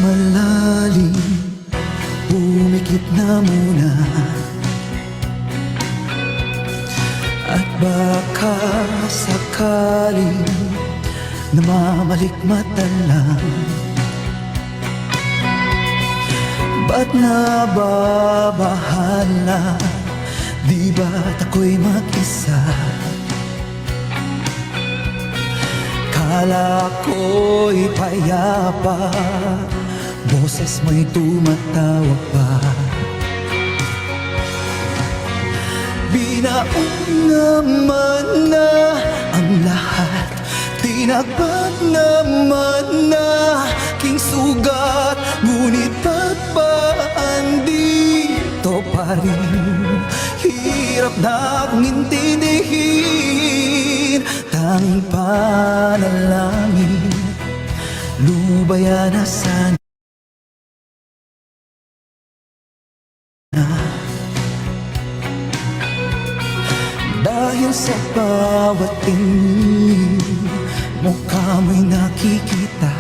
malalim, pumikit na muna. At baka sakaling namamalikmata lang. Ba't nababahala? Di ba't ako'y mag-isa? Kala ko'y payapa, boses mo'y tumatawag pa. Binaon naman na ang lahat, tinagbat naman na king sugat. Ngunit ba't ba andito pa rin? Hirap na kong intindihin. Tanging panalangin, lubayan na sana. Dahil sa bawat tingin, mukha mo'y nakikita.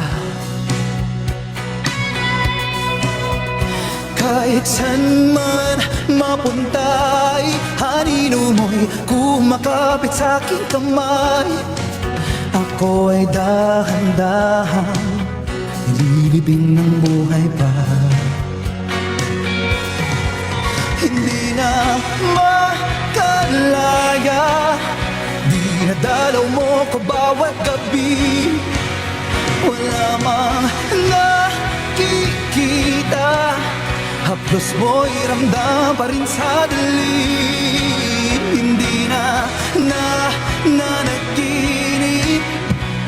Kahit saan man mapunta'y anino mo'y kumakapit sa aking kamay. Ako ay dahan-dahan nililibing ng buhay pa. Hindi na makalaya, dinadalaw mo ko bawat gabi. Wala mang nakikita, haplos mo'y ramdam pa rin sa dilim. Hindi na nanaginip,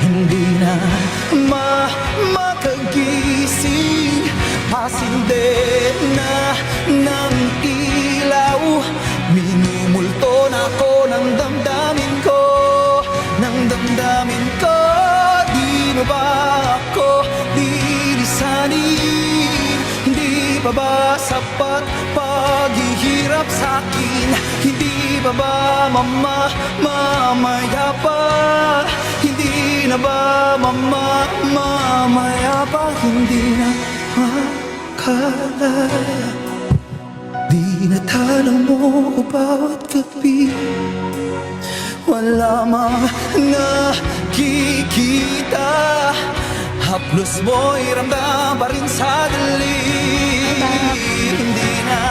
hindi na makagising. Pasinde na ng ilaw, minumulto na ako ng damdamin ko, ng damdamin ko. Di mo ba ako lilisanin? Hindi pa ba sapat paghihirap sa'kin? Hindi pa ba mamaya pa? Hindi na ba mamaya pa? Hindi na makalaya, dinadalaw mo ko bawat gabi. Wala mang nakikita, haplos mo'y ramdam pa rin sa dilim. Hindi na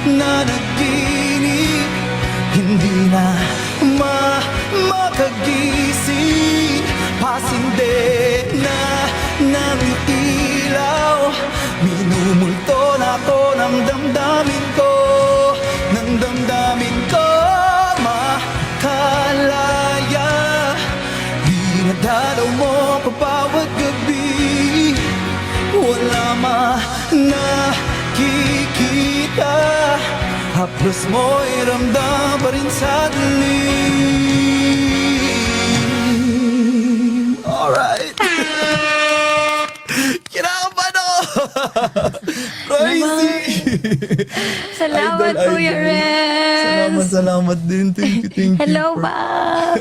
nanaginip, hindi na makagising. Pasinde na ng ilaw, minumulto na ako ng damdamin ko, ng damdamin ko. Makalaya, dinadalaw mo pa bawat gabi. Wala man nakikita, haplos mo'y ramdam pa rin sa dilim. Alright. Kinakabahan ako. Crazy. Salamat, Idol, Kuya idol. Renz. Salamat din. Thank you. Hello ba?